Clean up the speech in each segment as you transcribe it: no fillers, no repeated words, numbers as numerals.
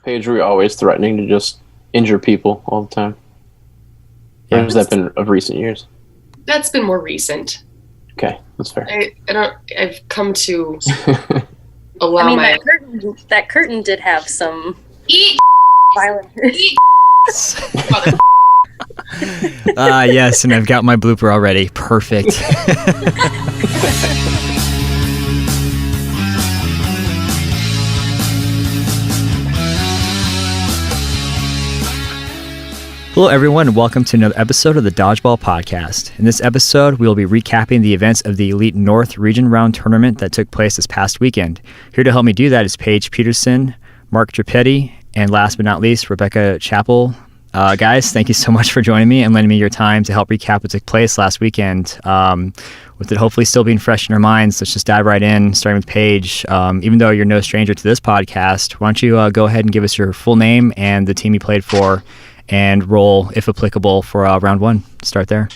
Paige, were you always threatening to just injure people all the time? Or Yeah. has that been of recent years? That's been more recent. Okay, that's fair. I've come to I allow mean, my that curtain did have some eat violent. eat mother. Yes, and I've got my blooper already. Perfect. Hello, everyone, and welcome to another episode of the Dodgeball Podcast. In this episode, we will be recapping the events of the Elite North Region Round Tournament that took place this past weekend. Here to help me do that is Paige Peterson, Rebecca Trippiedi, and last but not least, Rebecca Shappell. Guys, thank you so much for joining me and lending me your time to help recap what took place last weekend. With it hopefully still being fresh in our minds, let's just dive right in, starting with Paige. Even though you're no stranger to this podcast, why don't you go ahead and give us your full name and the team you played for, and role, if applicable, for round one. Start there.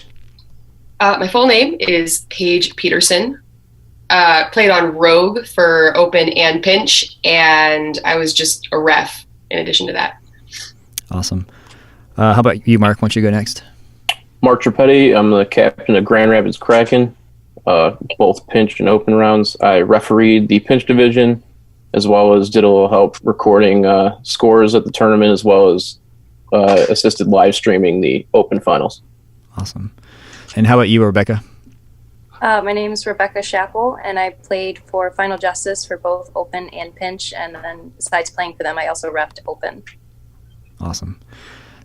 My full name is Paige Peterson. Played on Rogue for Open and Pinch, and I was just a ref in addition to that. Awesome. How about you, Mark? Why don't you go next? Mark Trippiedi, I'm the captain of Grand Rapids Kraken, both Pinch and Open rounds. I refereed the Pinch division, as well as did a little help recording scores at the tournament, as well as assisted live streaming the Open finals. Awesome. And how about you, Rebecca? My name is Rebecca Shappell, and I played for Final Justice for both Open and Pinch, and then besides playing for them, I also refed Open. Awesome.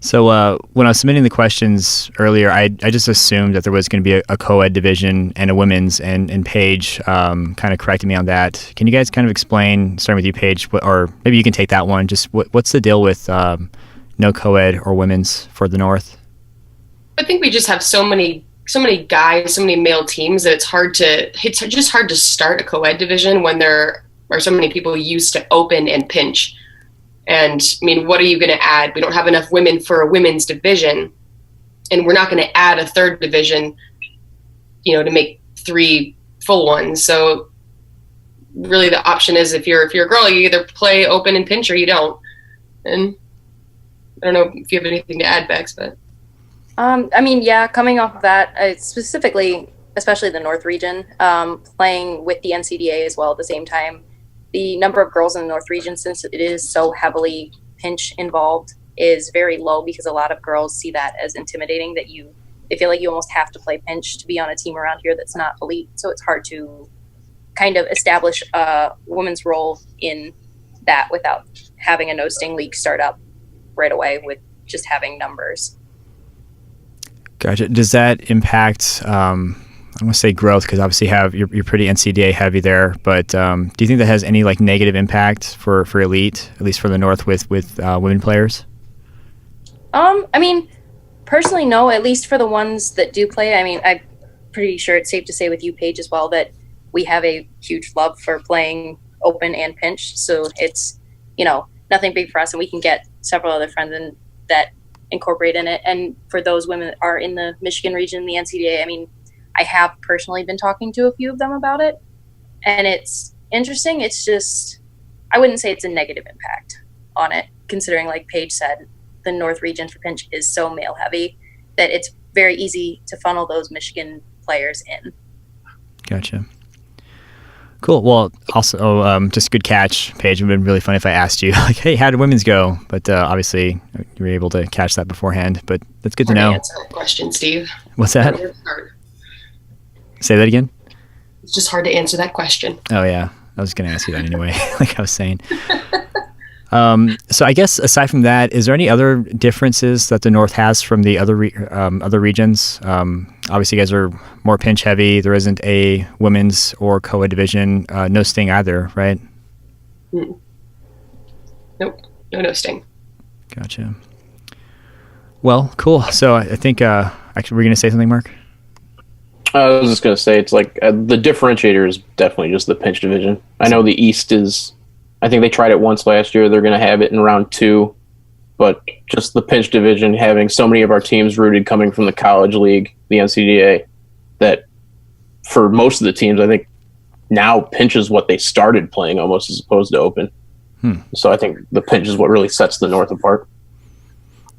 So when I was submitting the questions earlier, I just assumed that there was going to be a co-ed division and a women's, and Paige kind of corrected me on that. Can you guys kind of explain, starting with you, Paige, or maybe you can take that one, just what's the deal with no co-ed or women's for the North? I think we just have so many guys, so many male teams that it's just hard to start a co-ed division when there are so many people used to Open and Pinch. And I mean, what are you going to add? We don't have enough women for a women's division, and we're not going to add a third division, to make 3 full ones. So really the option is if you're a girl, you either play Open and Pinch or you don't. And I don't know if you have anything to add, Bex, but. Coming off of that, specifically, especially the North region, playing with the NCDA as well at the same time, the number of girls in the North region, since it is so heavily Pinch involved, is very low because a lot of girls see that as intimidating, that they feel like you almost have to play Pinch to be on a team around here that's not elite. So it's hard to kind of establish a women's role in that without having a no sting league start up right away with just having numbers. Gotcha. Does that impact, I want to say growth, because obviously you're pretty NCDA heavy there, but do you think that has any negative impact for elite, at least for the North, with women players? Personally, no, at least for the ones that do play. I'm pretty sure it's safe to say with you, Paige, as well, that we have a huge love for playing Open and Pinch. So it's, nothing big for us, and we can get several other friends that incorporate in it. And for those women that are in the Michigan region, the NCDA, I have personally been talking to a few of them about it, and it's interesting. It's just, I wouldn't say it's a negative impact on it, considering, like Paige said, the North region for Pinch is so male heavy that it's very easy to funnel those Michigan players in. Gotcha. Cool. Well, also, just good catch, Paige. It would have been really funny if I asked you, hey, how did women's go? But obviously, you were able to catch that beforehand. But that's good to know. Answer that question, Steve. What's that? Say that again? It's just hard to answer that question. Oh, yeah. I was going to ask you that anyway, like I was saying. So I guess aside from that, is there any other differences that the North has from the other regions? Obviously, you guys are more Pinch heavy. There isn't a women's or co-ed division. No sting either, right? Nope. No sting. Gotcha. Well, cool. So I think, actually, were you going to say something, Mark? I was just going to say, it's the differentiator is definitely just the Pinch division. I know the East is, I think they tried it once last year. They're going to have it in round 2. But just the Pinch division, having so many of our teams rooted coming from the college league, the NCDA, that for most of the teams, I think now Pinch is what they started playing almost as opposed to Open. So I think the pinch is what really sets the North apart.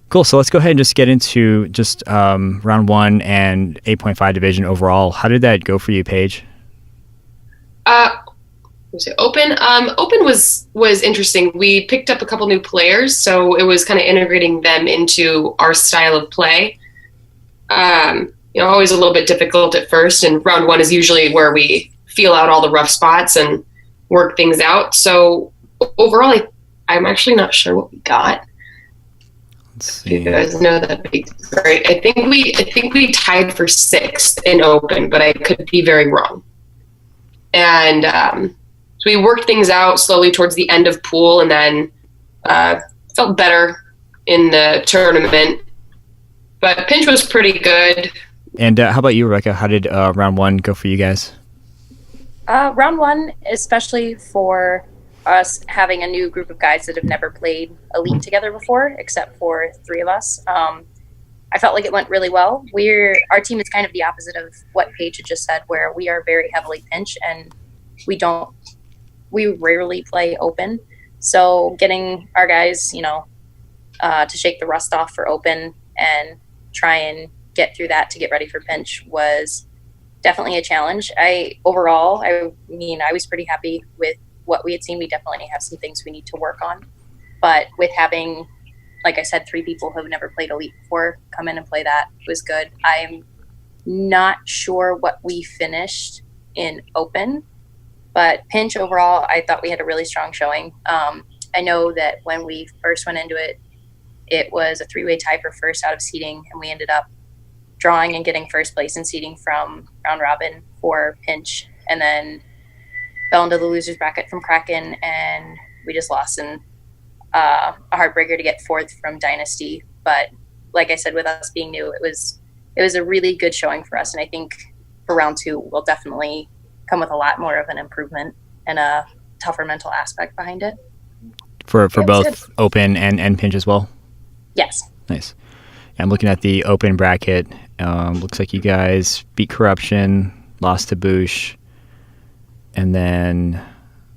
Cool. So let's go ahead and just get into just round 1 and 8.5 division overall. How did that go for you, Paige? Open. Open was interesting. We picked up a couple new players, so it was kind of integrating them into our style of play. Always a little bit difficult at first, and round 1 is usually where we feel out all the rough spots and work things out. So overall, I'm actually not sure what we got. Let's see. You guys know that big, right? I think we tied for 6th in Open, but I could be very wrong. And so we worked things out slowly towards the end of pool, and then felt better in the tournament. But pinch was pretty good. And how about you, Rebecca? How did round 1 go for you guys? Round 1, especially for us having a new group of guys that have never played Elite together before, except for 3 of us. I felt like it went really well. Our team is kind of the opposite of what Paige had just said, where we are very heavily pinch, and we rarely play Open. So getting our guys, to shake the rust off for Open and try and get through that to get ready for pinch was definitely a challenge. I was pretty happy with what we had seen. We definitely have some things we need to work on, but with having, like I said, 3 people who have never played Elite before come in and play that was good. I'm not sure what we finished in Open, but pinch overall, I thought we had a really strong showing. I know that when we first went into it, it was a 3-way tie for first out of seeding, and we ended up drawing and getting first place in seeding from round robin for pinch, and then fell into the losers bracket from Kraken, and we just lost in a heartbreaker to get 4th from Dynasty. But like I said, with us being new, it was a really good showing for us, and I think for round 2 we'll definitely come with a lot more of an improvement and a tougher mental aspect behind it. For both Open and pinch as well? Yes. Nice. Yeah, I'm looking at the Open bracket. Looks like you guys beat Corruption, lost to Boosh, and then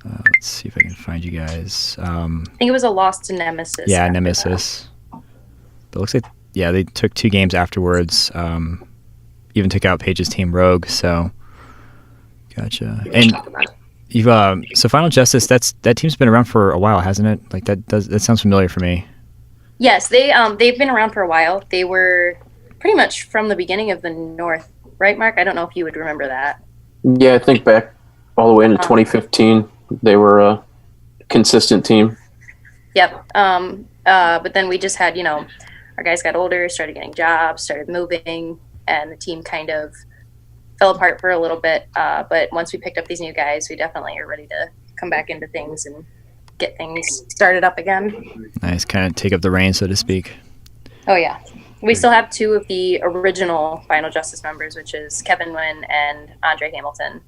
let's see if I can find you guys. I think it was a loss to Nemesis. Yeah, Nemesis. But it looks like, they took 2 games afterwards. Even took out Paige's team Rogue, so gotcha. And you've so Final Justice, that team's been around for a while, hasn't it? Like that sounds familiar for me. Yes, they've been around for a while. They were pretty much from the beginning of the North, right, Mark? I don't know if you would remember that. Yeah, I think back all the way into 2015, they were a consistent team. Yep. But then we just had, our guys got older, started getting jobs, started moving, and the team kind of fell apart for a little bit. But once we picked up these new guys, we definitely are ready to come back into things and get things started up again. Nice, kind of take up the reins, so to speak. Oh, yeah. We still have 2 of the original Final Justice members, which is Kevin Wynn and Andre Hamilton.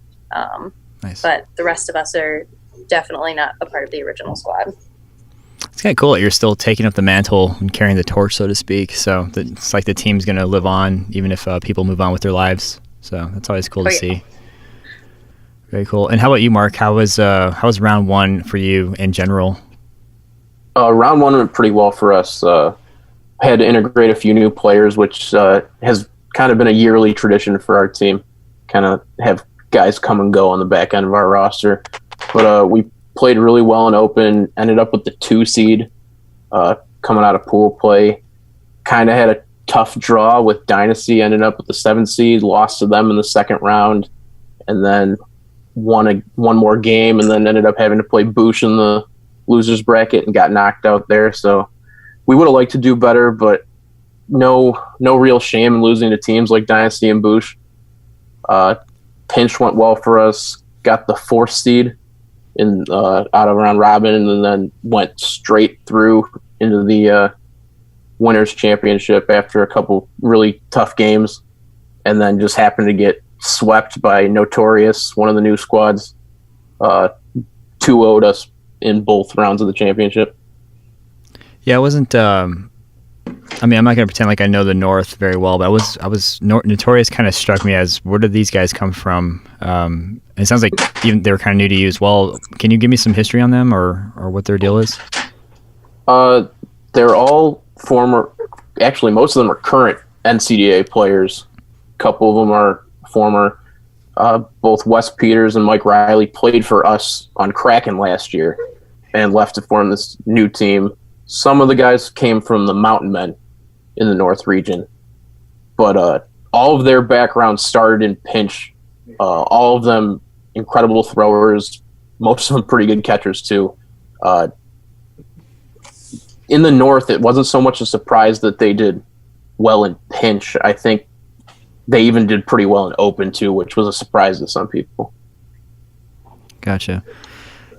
Nice. But the rest of us are definitely not a part of the original squad. It's kind of cool that you're still taking up the mantle and carrying the torch, so to speak. So it's like the team's going to live on, even if people move on with their lives. So that's always cool to see. Very cool. And how about you, Mark? How was round 1 for you in general? Round 1 went pretty well for us. Had to integrate a few new players, which has kind of been a yearly tradition for our team. Kind of have guys come and go on the back end of our roster. But we played really well in Open, ended up with the 2 seed coming out of pool play. Kind of had a tough draw with Dynasty, ended up with the 7 seed, lost to them in the second round, and then won one more game, and then ended up having to play Boosh in the losers bracket and got knocked out there. So we would have liked to do better, but no real shame in losing to teams like Dynasty and Boosh. Pinch went well for us, got the 4th seed out of round robin, and then went straight through into the winners championship after a couple really tough games, and then just happened to get swept by Notorious, one of the new squads. 2-0'd us in both rounds of the championship. Yeah, it wasn't I mean, I'm not going to pretend like I know the North very well, but Notorious kind of struck me as, where did these guys come from? It sounds like even they were kind of new to you as well. Can you give me some history on them or what their deal is? They're all former. Actually, most of them are current NCDA players. A couple of them are former. Both Wes Peters and Mike Riley played for us on Kraken last year and left to form this new team. Some of the guys came from the Mountain Men in the North region, but all of their backgrounds started in pinch. All of them incredible throwers, most of them pretty good catchers too. In the North, it wasn't so much a surprise that they did well in pinch. I think they even did pretty well in open too, which was a surprise to some people. Gotcha.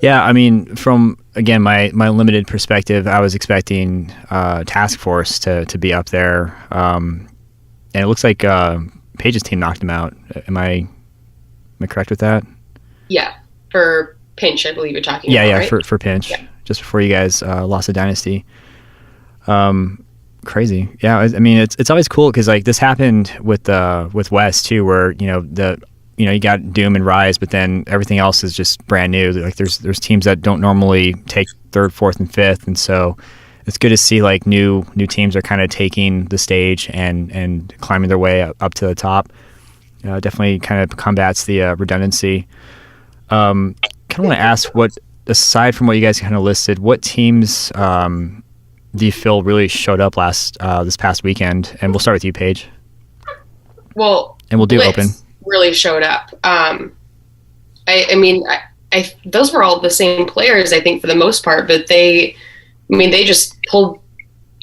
Yeah, I mean, from, again, my limited perspective, I was expecting Task Force to be up there. And it looks like Paige's team knocked him out. Am I correct with that? Yeah, for pinch, I believe you're talking about, Yeah, right? for pinch. Yeah. Just before you guys lost the dynasty. Crazy. Yeah, I mean, it's always cool because, like, this happened with West too, where you got Doom and Rise, but then everything else is just brand new. Like there's teams that don't normally take third, fourth, and fifth, and so it's good to see like new teams are kind of taking the stage and climbing their way up to the top. Definitely kind of combats the redundancy. Kind of want to ask, what, aside from what you guys kind of listed, what teams do you feel really showed up this past weekend? And we'll start with you, Paige. Well, and we'll do Blitz open. Really showed up. I mean, those were all the same players, I think, for the most part, but they just pulled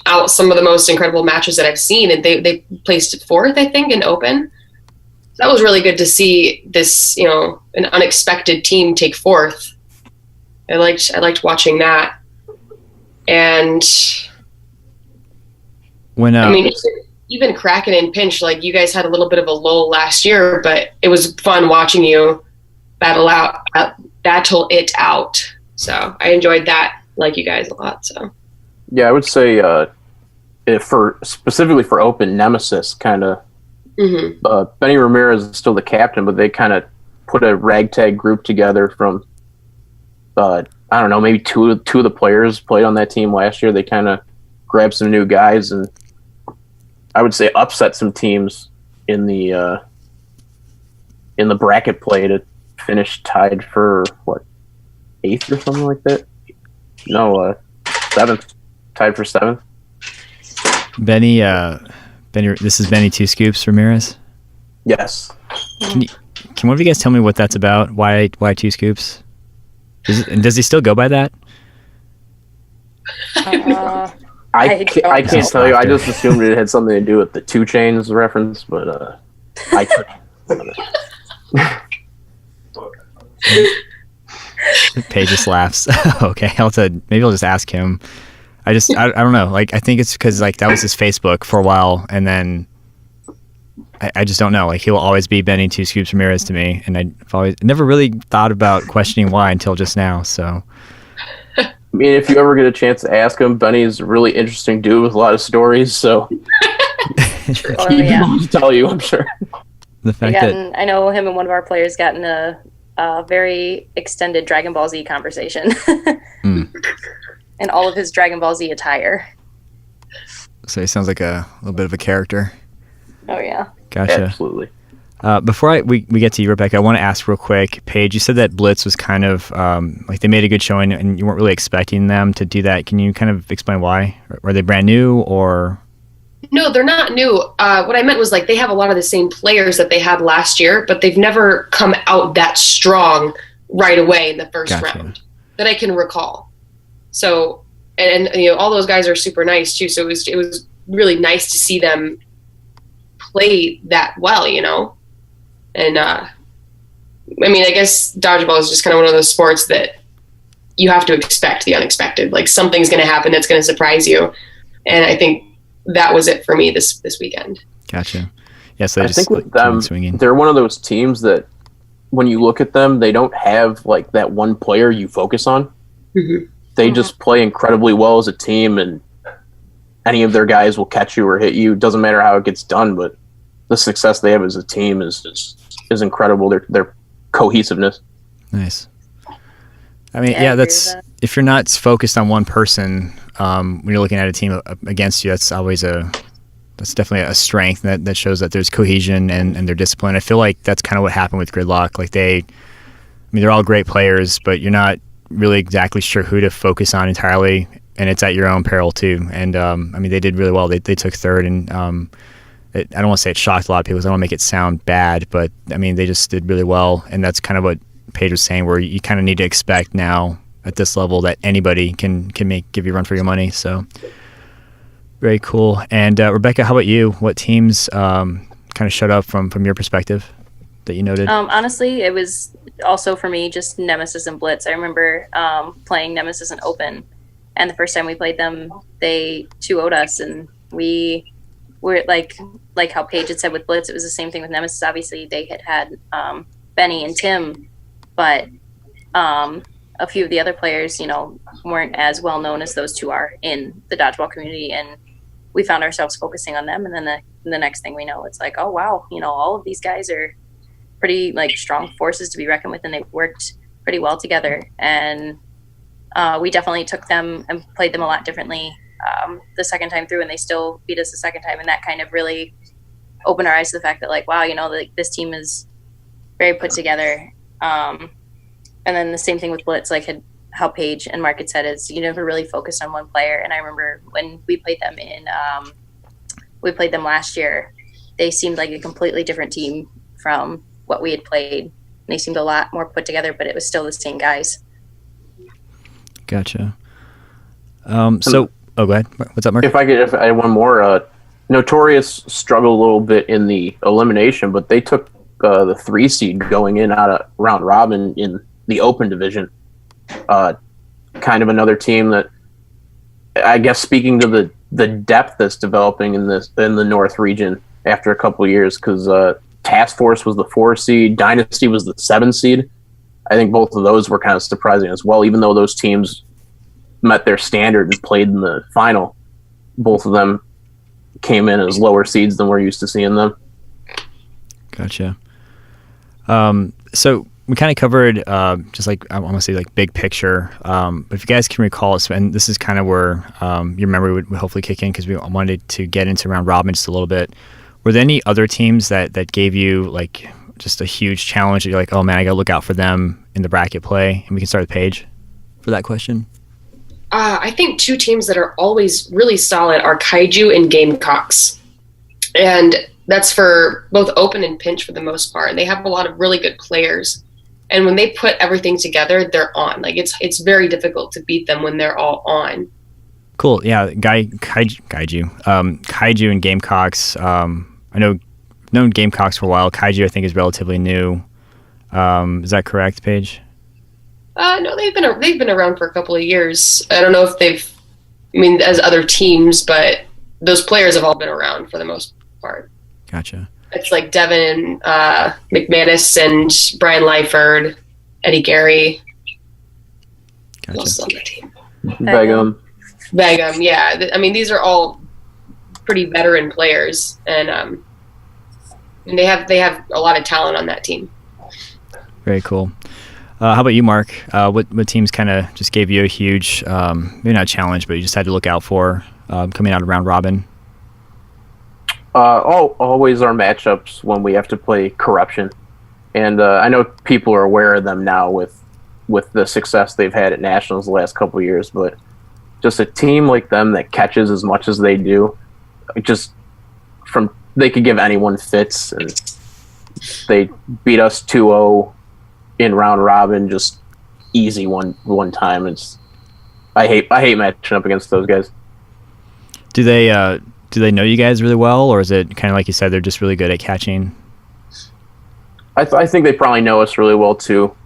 out some of the most incredible matches that I've seen, and they placed fourth, I think, in open. That was really good to see this, an unexpected team take fourth. I liked watching that. And when even Kraken and pinch, like, you guys had a little bit of a lull last year, but it was fun watching you battle it out. So I enjoyed that, like you guys, a lot. So yeah, I would say specifically for open, Nemesis kind of. Mm-hmm. Benny Ramirez is still the captain, but they kind of put a ragtag group together from I don't know, maybe two of the players played on that team last year. They kind of grabbed some new guys and I would say upset some teams in the bracket play to finish tied for what, 8th or something like that. No, 7th, tied for 7th. Benny, this is Benny Two Scoops Ramirez. Yes. Can one of you guys tell me what that's about? Why Two Scoops? Does he still go by that? I can't tell you. I just assumed it had something to do with the 2 Chainz reference, but I couldn't. Paige just laughs. Okay, maybe I'll just ask him. I don't know. Like, I think it's because, like, that was his Facebook for a while, and then I just don't know. Like, he'll always be Benny Two Scoops Ramirez to me, and I've never really thought about questioning why until just now. So, I mean, if you ever get a chance to ask him, Benny's a really interesting dude with a lot of stories. So, he'll tell you, I'm sure. The fact I know him and one of our players got in a very extended Dragon Ball Z conversation, and all of his Dragon Ball Z attire. So he sounds like a little bit of a character. Oh yeah. Gotcha. Absolutely. Before we get to you, Rebecca, I want to ask real quick, Paige, you said that Blitz was kind of like they made a good showing and you weren't really expecting them to do that. Can you kind of explain why? Are they brand new or? No, they're not new. What I meant was, like, they have a lot of the same players that they had last year, but they've never come out that strong right away in the first round that I can recall. So, and all those guys are super nice too. So it was really nice to see them play that well, And I guess dodgeball is just kind of one of those sports that you have to expect the unexpected. Like, something's going to happen that's going to surprise you, and I think that was it for me this weekend. Gotcha. Yeah, so I think with them, they're one of those teams that when you look at them, they don't have like that one player you focus on. Mm-hmm. They just play incredibly well as a team, and any of their guys will catch you or hit you. It doesn't matter how it gets done, but the success they have as a team is incredible. Their cohesiveness. Nice. I mean, yeah, that's if you're not focused on one person when you're looking at a team against you, that's definitely a strength that shows that there's cohesion and their discipline. I feel like that's kind of what happened with Gridlock. Like they're all great players, but you're not really exactly sure who to focus on entirely, and it's at your own peril too. And I mean, they did really well. They took third, and I don't want to say it shocked a lot of people because I don't want to make it sound bad, but I mean, they just did really well, and that's kind of what Paige was saying, where you kind of need to expect now at this level that anybody can give you a run for your money. So very cool. And Rebecca, how about you? What teams kind of showed up from your perspective that you noted? Honestly, it was also for me just Nemesis and Blitz. I remember playing Nemesis and Open, and the first time we played them, they 2-0'd us, and we were like how Paige had said with Blitz, it was the same thing with Nemesis. Obviously, they had Benny and Tim, but a few of the other players, weren't as well known as those two are in the dodgeball community, and we found ourselves focusing on them. And then the next thing we know, it's like, oh wow, all of these guys are pretty strong forces to be reckoned with, and they've worked pretty well together. And we definitely took them and played them a lot differently the second time through, and they still beat us the second time. And that kind of really opened our eyes to the fact that wow, this team is very put together. And then the same thing with Blitz, how Paige and Mark had said, is you never really focused on one player. And I remember when we played them last year, they seemed like a completely different team from what we had played. And they seemed a lot more put together, but it was still the same guys. Gotcha. Go ahead. What's up, Mark? If I had one more, Notorious struggled a little bit in the elimination, but they took the 3 seed going in out of round robin in the open division. Kind of another team that, I guess, speaking to the depth that's developing in the North region after a couple of years, because Task Force was the 4 seed, Dynasty was the 7 seed. I think both of those were kind of surprising as well, even though those teams met their standard and played in the final. Both of them came in as lower seeds than we're used to seeing them. Gotcha. So we kind of covered just I want to say big picture, but if you guys can recall, and this is kind of where your memory would hopefully kick in, because we wanted to get into round robin just a little bit. Were there any other teams that gave you just a huge challenge that you're like, oh man, I gotta look out for them in the bracket play? And we can start with Paige for that question. I think 2 teams that are always really solid are Kaiju and Gamecocks. And that's for both open and pinch for the most part. And they have a lot of really good players. And when they put everything together, they're on. It's very difficult to beat them when they're all on. Cool. Yeah, Kaiju and Gamecocks. I know known Gamecocks for a while. Kaiju, I think, is relatively new. Is that correct, Paige? No, they've been around for a couple of years. I don't know if as other teams, but those players have all been around for the most part. Gotcha. It's like Devin McManus and Brian Lyford, Eddie Gary. Gotcha. Who else is on the team? Begum, yeah. I mean, these are all pretty veteran players, and they have a lot of talent on that team. Very cool. How about you, Mark? What teams kind of just gave you a huge, maybe not challenge, but you just had to look out for coming out of round robin? Always our matchups when we have to play Corruption, and I know people are aware of them now with the success they've had at nationals the last couple of years, but just a team like them that catches as much as they do, they could give anyone fits, and they beat us 2-0 in round robin, just easy one time. I hate matching up against those guys. Do they know you guys really well, or is it kind of like you said, they're just really good at catching? I think they probably know us really well too.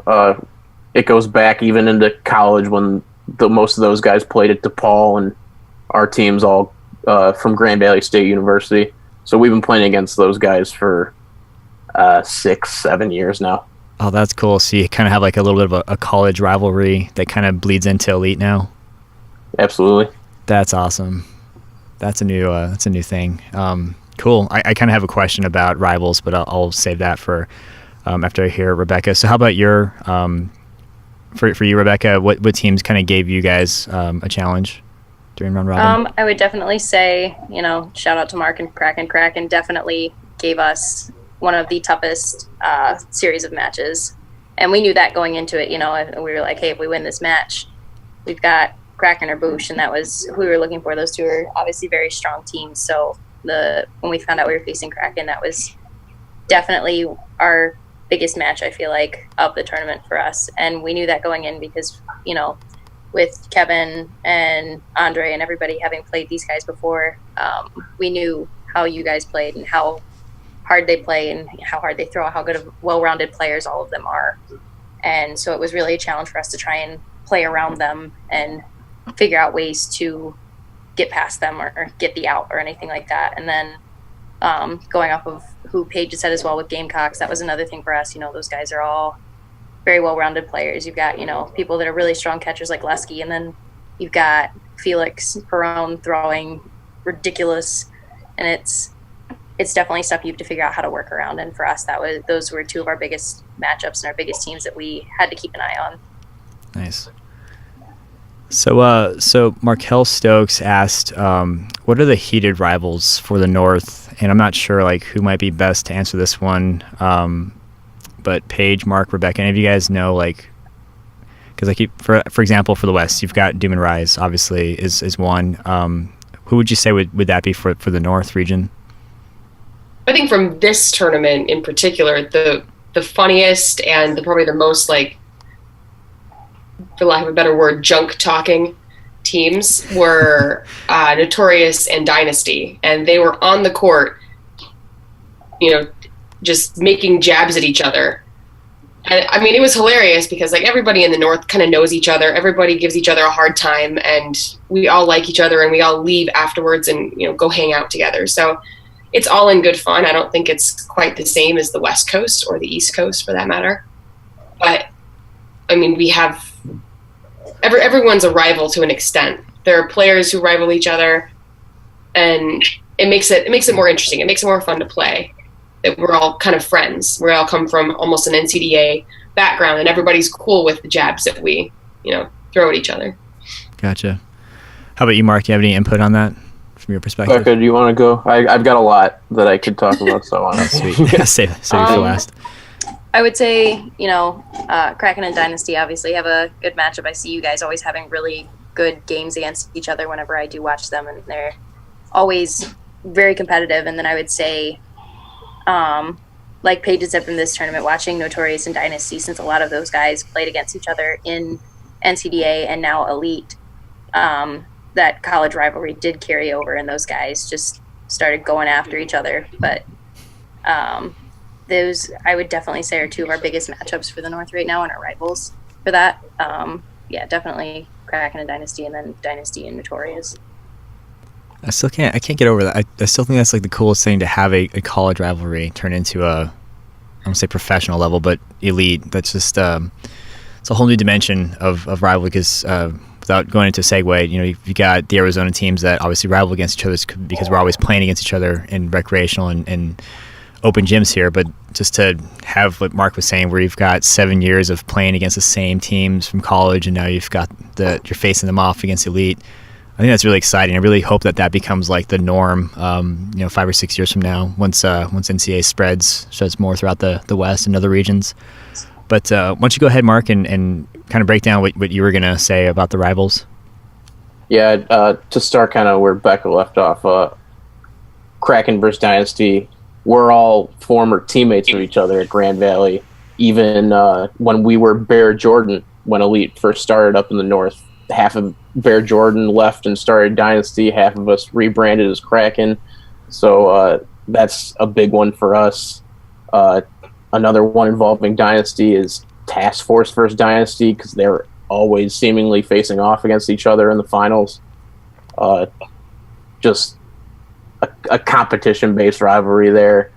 It goes back even into college when most of those guys played at DePaul, and our team's all from Grand Valley State University. So we've been playing against those guys for 6-7 years now. Oh, that's cool. So you kind of have a little bit of a college rivalry that kind of bleeds into elite now. Absolutely. That's awesome. That's a new thing. Cool. I kind of have a question about rivals, but I'll save that for after I hear Rebecca. So how about your for you, Rebecca? What teams kind of gave you guys a challenge during round robin? I would definitely say, shout out to Mark and Kraken. Kraken definitely gave us one of the toughest series of matches, and we knew that going into it. We were like, hey, if we win this match, we've got Kraken or Boosh, and that was who we were looking for. Those two are obviously very strong teams. So when we found out we were facing Kraken, that was definitely our biggest match, I feel like, of the tournament for us. And we knew that going in because, with Kevin and Andre and everybody having played these guys before, we knew how you guys played and how hard they play and how hard they throw, how good of well-rounded players all of them are. And so it was really a challenge for us to try and play around them and figure out ways to get past them or get the out or anything like that. And then going off of who Paige said as well with Gamecocks, that was another thing for us. Those guys are all very well-rounded players. You've got, people that are really strong catchers like Lesky, and then you've got Felix Perone throwing ridiculous, and it's definitely stuff you have to figure out how to work around. And for us, those were two of our biggest matchups and our biggest teams that we had to keep an eye on. Nice. So Markel Stokes asked, what are the heated rivals for the North? And I'm not sure who might be best to answer this one. But Paige, Mark, Rebecca, any of you guys know because for example, for the West, you've got Doom and Rise, obviously is one. Who would you say would that be for the North region? I think from this tournament in particular, the funniest and probably the most for lack of a better word, junk talking teams were Notorious and Dynasty, and they were on the court, just making jabs at each other. And I mean, it was hilarious because everybody in the North kind of knows each other. Everybody gives each other a hard time, and we all like each other, and we all leave afterwards and go hang out together. So it's all in good fun. I don't think it's quite the same as the West Coast or the East Coast for that matter. But I mean, we have everyone's a rival to an extent. There are players who rival each other, and it makes it more interesting. It makes it more fun to play. That we're all kind of friends. We all come from almost an NCDA background, and everybody's cool with the jabs that we, throw at each other. Gotcha. How about you, Mark? Do you have any input on that from your perspective? Okay, do you want to go? I've got a lot that I could talk about, so I want to. Sweet. Save it for last. I would say, Kraken and Dynasty obviously have a good matchup. I see you guys always having really good games against each other whenever I do watch them, and they're always very competitive. And then I would say, like Paige said from this tournament, watching Notorious and Dynasty, since a lot of those guys played against each other in NCDA and now Elite, that college rivalry did carry over, and those guys just started going after each other. But those, I would definitely say, are two of our biggest matchups for the North right now and our rivals for that. Definitely Kraken and Dynasty, and then Dynasty and Notorious. I can't get over that. I still think that's the coolest thing, to have a college rivalry turn into I won't say professional level, but elite. That's just it's a whole new dimension of rivalry, because without going into a segue, you got the Arizona teams that obviously rival against each other because we're always playing against each other in recreational and open gyms here. But just to have what Mark was saying, where you've got 7 years of playing against the same teams from college, and now you've got you're facing them off against elite. I think that's really exciting. I really hope that becomes the norm, 5 or 6 years from now, once NCAA spreads more throughout the West and other regions. But why don't you go ahead, Mark, and kind of break down what you were going to say about the rivals? Yeah, to start kind of where Becca left off, Kraken versus Dynasty, we're all former teammates of each other at Grand Valley. Even when we were Bear Jordan, when Elite first started up in the North, half of Bear Jordan left and started Dynasty, half of us rebranded as Kraken. So that's a big one for us. Another one involving Dynasty is Task Force versus Dynasty, because they're always seemingly facing off against each other in the finals. Just a competition-based rivalry there.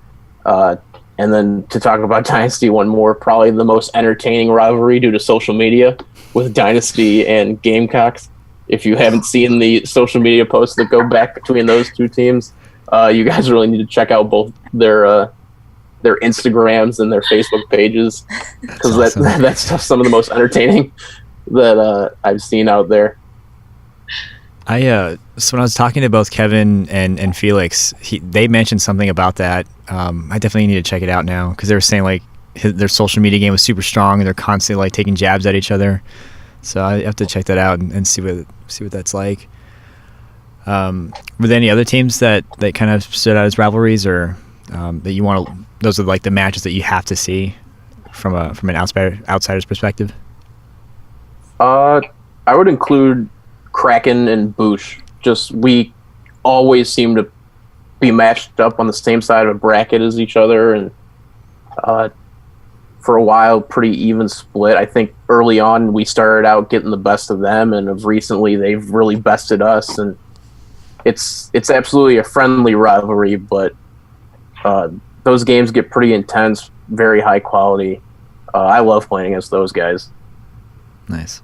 And then to talk about Dynasty, one more, probably the most entertaining rivalry due to social media, with Dynasty and Gamecocks. if you haven't seen the social media posts that go back between those two teams, you guys really need to check out both their Instagrams and their Facebook pages, because awesome. that's some of the most entertaining that I've seen out there. So when I was talking to both Kevin and Felix, they mentioned something about that. I definitely need to check it out now, because they were saying like their social media game was super strong and they're constantly like taking jabs at each other. So I have to check that out and see what that's like. Were there any other teams that kind of stood out as rivalries, or that you want to? Those are like the matches that you have to see from an outsider's perspective. I would include Kraken and Bush. Just we always seem to be matched up on the same side of a bracket as each other, and for a while, pretty even split. I think early on we started out getting the best of them, and of recently they've really bested us. And it's absolutely a friendly rivalry, but those games get pretty intense, very high quality. I love playing against those guys. Nice.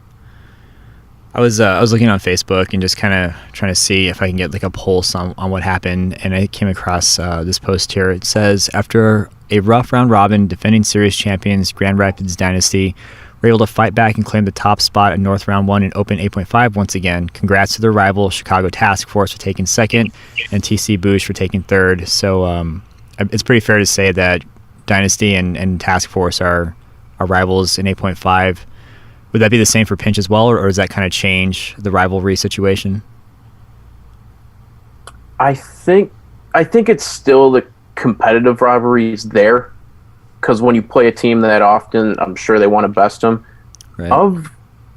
I was looking on Facebook and just kind of trying to see if I can get like a pulse on what happened, and I came across this post here. It says, after a rough round robin, defending series champions Grand Rapids Dynasty were able to fight back and claim the top spot in North Round 1 in Open 8.5 once again. Congrats to their rival Chicago Task Force for taking second and TC Boosh for taking third. So it's pretty fair to say that Dynasty and Task Force are rivals in 8.5. Would that be the same for Pinch as well, or does that kind of change the rivalry situation? I think it's still the competitive rivalries there, because when you play a team that often, I'm sure they want to best them. Right. Of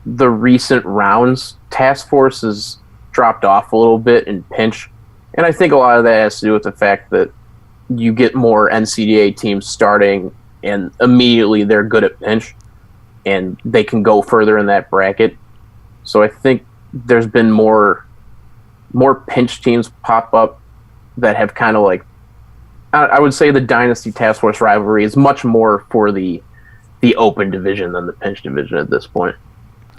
the recent rounds, Task Force has dropped off a little bit in Pinch, and I think a lot of that has to do with the fact that you get more NCDA teams starting, and immediately they're good at Pinch, and they can go further in that bracket. So I think there's been more Pinch teams pop up that have kind of like, I would say the Dynasty Task Force rivalry is much more for the Open division than the Pinch division at this point.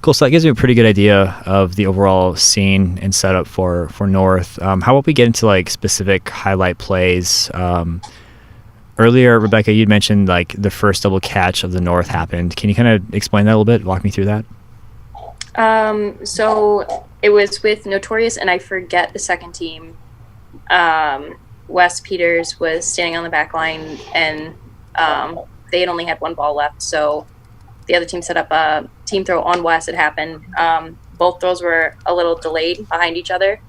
Cool. So that gives me a pretty good idea of the overall scene and setup for North. How about we get into like specific highlight plays? Earlier, Rebecca, you'd mentioned like the first double catch of the North happened. Can you kind of explain that a little bit? Walk me through that. So it was with Notorious, and I forget the second team. Wes Peters was standing on the back line, and they had only had one ball left. So the other team set up a team throw on Wes. It happened. Both throws were a little delayed behind each other.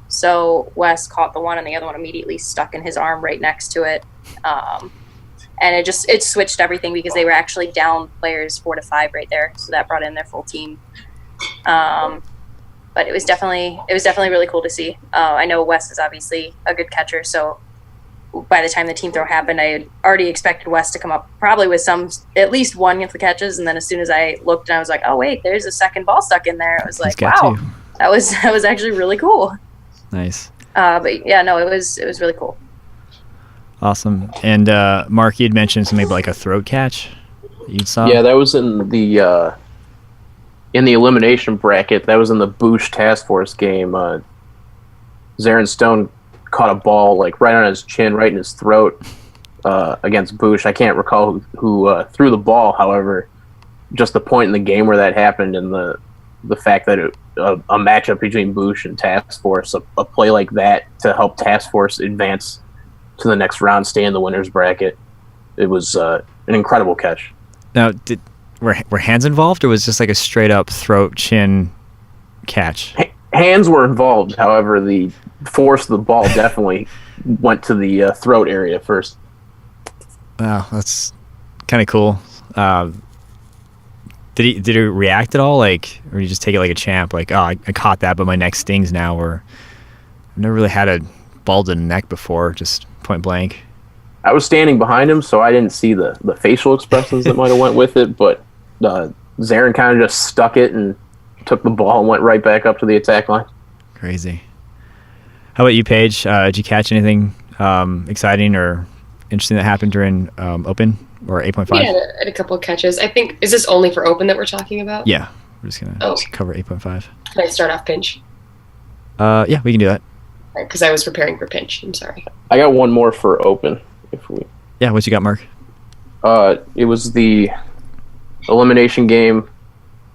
So Wes caught the one, and the other one immediately stuck in his arm right next to it. And it switched everything, because they were actually down players 4-5 right there. So that brought in their full team. But it was definitely really cool to see. I know Wes is obviously a good catcher, so by the time the team throw happened, I had already expected Wes to come up probably with at least one of the catches. And then as soon as I looked, and I was like, oh wait, there's a second ball stuck in there. I was like, wow, that was actually really cool. Nice. But yeah, no, it was really cool. Awesome. And Mark, you'd mentioned something about like a throat catch you saw. Yeah, that was in the elimination bracket. That was in the Boosh Task Force game. Zarin Stone caught a ball like right on his chin, right in his throat, against Boosh. I can't recall who threw the ball. However, just the point in the game where that happened, and the fact that a matchup between Boosh and Task Force, a play like that to help Task Force advance to the next round, stay in the winner's bracket. It was an incredible catch. Now, were hands involved, or was it just like a straight up throat chin catch? Hands were involved. However, the force of the ball definitely went to the throat area first. Wow, that's kind of cool. Did he react at all, like, or did he just take it like a champ? Like, oh, I caught that, but my neck stings now. Or I've never really had a ball to the neck before, just point blank. I was standing behind him, so I didn't see the facial expressions that might have went with it. But Zarin kind of just stuck it and took the ball and went right back up to the attack line. Crazy. How about you, Paige? Did you catch anything exciting or interesting that happened during Open or 8.5? Yeah, I had a couple of catches. I think, is this only for Open that we're talking about? Yeah. We're just gonna Oh. cover 8.5. Can I start off pinch? Yeah, we can do that. Because I was preparing for pinch. I'm sorry. I got one more for open. Yeah, what you got, Mark? It was the elimination game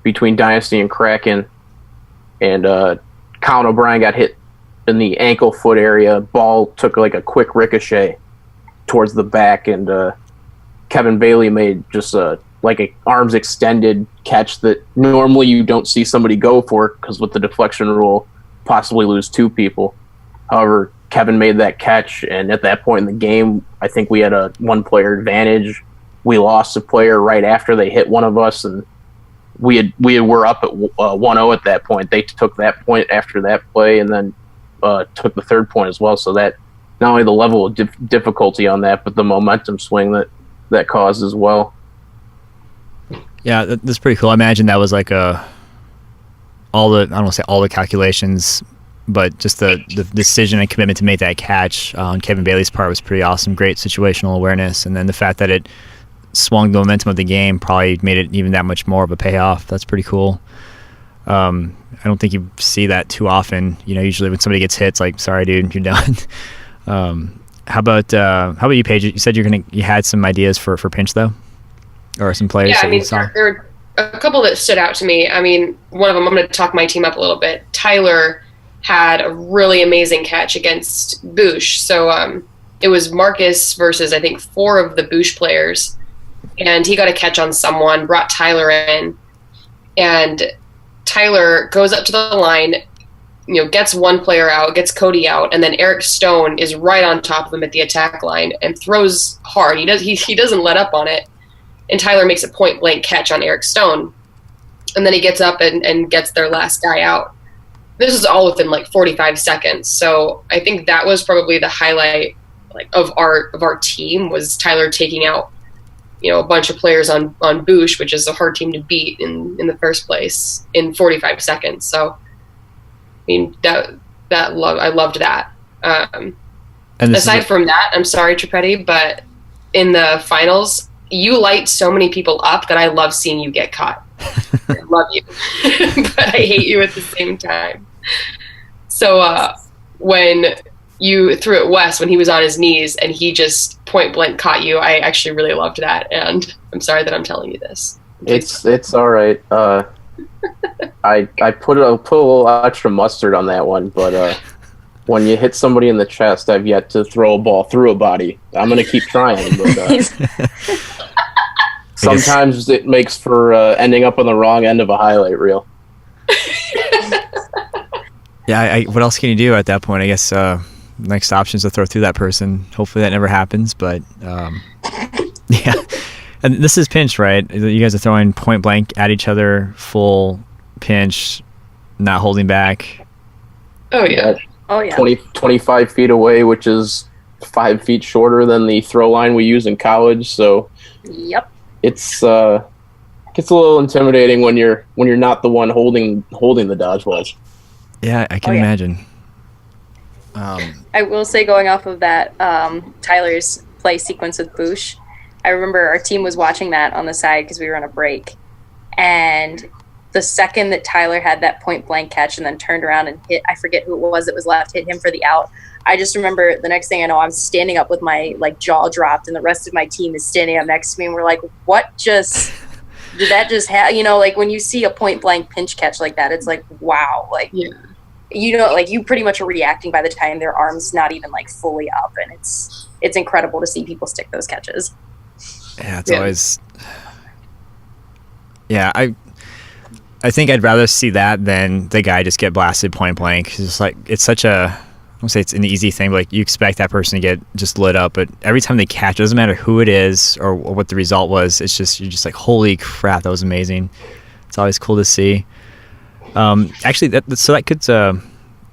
between Dynasty and Kraken, and Colin O'Brien got hit in the ankle foot area. Ball took like a quick ricochet towards the back, and Kevin Bailey made just like a arms extended catch that normally you don't see somebody go for, because with the deflection rule, possibly lose two people. However, Kevin made that catch, and at that point in the game, I think we had a one-player advantage. We lost a player right after they hit one of us, and we were up at 1-0 at that point. They took that point after that play, and then took the third point as well. So that not only the level of difficulty on that, but the momentum swing that caused as well. Yeah, that's pretty cool. I imagine that was like I don't want to say all the calculations, but just the decision and commitment to make that catch on Kevin Bailey's part was pretty awesome. Great situational awareness, and then the fact that it swung the momentum of the game probably made it even that much more of a payoff. That's pretty cool. I don't think you see that too often. Usually when somebody gets hit, it's like, sorry, dude, you're done. How about you, Paige? You said you had some ideas for pinch though, or some players. Yeah, that you saw? there were a couple that stood out to me. I mean, one of them, I'm going to talk my team up a little bit. Tyler had a really amazing catch against Boosh. So it was Marcus versus, I think, 4 of the Boosh players. And he got a catch on someone, brought Tyler in. And Tyler goes up to the line, gets one player out, gets Cody out, and then Eric Stone is right on top of him at the attack line and throws hard. He doesn't let up on it. And Tyler makes a point-blank catch on Eric Stone. And then he gets up and gets their last guy out. This is all within like 45 seconds. So I think that was probably the highlight of our team, was Tyler taking out a bunch of players on Boosh, which is a hard team to beat in the first place, in 45 seconds. So I mean I loved that. And aside from that, I'm sorry, Trippiedi, but in the finals, you light so many people up that I love seeing you get caught. I love you, but I hate you at the same time. So when you threw it Wes when he was on his knees and he just point blank caught you, I actually really loved that, and I'm sorry that I'm telling you this. It's all right. I put a little extra mustard on that one, but when you hit somebody in the chest, I've yet to throw a ball through a body. I'm gonna keep trying, but sometimes it makes for ending up on the wrong end of a highlight reel. Yeah, what else can you do at that point? I guess next option is to throw through that person. Hopefully that never happens, but yeah. And this is pinch, right? You guys are throwing point blank at each other, full pinch, not holding back. Oh, yeah. 25 feet away, which is 5 feet shorter than the throw line we use in college. So Yep. It's gets a little intimidating when you're not the one holding the dodgeballs. Yeah, I can imagine. I will say, going off of that, Tyler's play sequence with Boosh, I remember our team was watching that on the side because we were on a break. And the second that Tyler had that point blank catch and then turned around and hit, I forget who it was that was left, hit him for the out. I just remember the next thing I know, I'm standing up with my jaw dropped, and the rest of my team is standing up next to me, and we're like, what just did that just happen? When you see a point blank pinch catch like that, it's like, wow. You pretty much are reacting by the time their arm's not even fully up, and it's incredible to see people stick those catches. Yeah, it's always. Yeah, I think I'd rather see that than the guy just get blasted point blank. It's such a, I won't say it's an easy thing, but you expect that person to get just lit up, but every time they catch, it doesn't matter who it is or what the result was. It's just, you're just like, holy crap, that was amazing. It's always cool to see. Actually, that could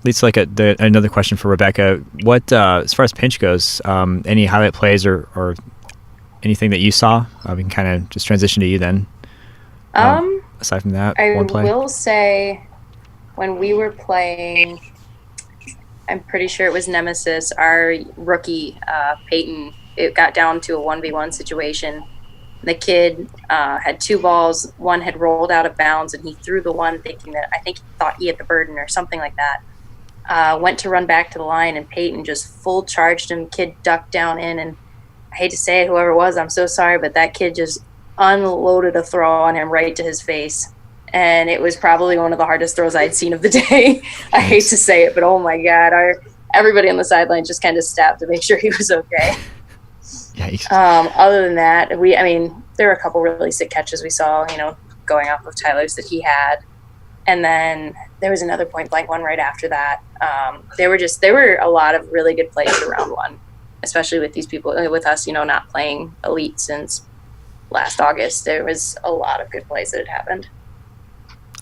leads to another question for Rebecca. What as far as pinch goes, any highlight plays or anything that you saw? We can kind of just transition to you then. Aside from that, one play. I will say, when we were playing, I'm pretty sure it was Nemesis, our rookie Peyton. It got down to a 1v1 situation, The kid had 2 balls. One had rolled out of bounds, and he threw the one thinking that I think he thought he had the burden or something like that. Went to run back to the line, and Peyton just full charged him. Kid ducked down in, and I hate to say it, whoever it was, I'm so sorry, but that kid just unloaded a throw on him right to his face. And it was probably one of the hardest throws I'd seen of the day. I hate to say it, but oh my God, everybody on the sideline just kind of stabbed to make sure he was okay. Yikes. Other than that, there were a couple really sick catches we saw, going off of Tyler's that he had. And then there was another point blank one right after that. There were a lot of really good plays for round one, especially with these people, with us, not playing elite since last August. There was a lot of good plays that had happened.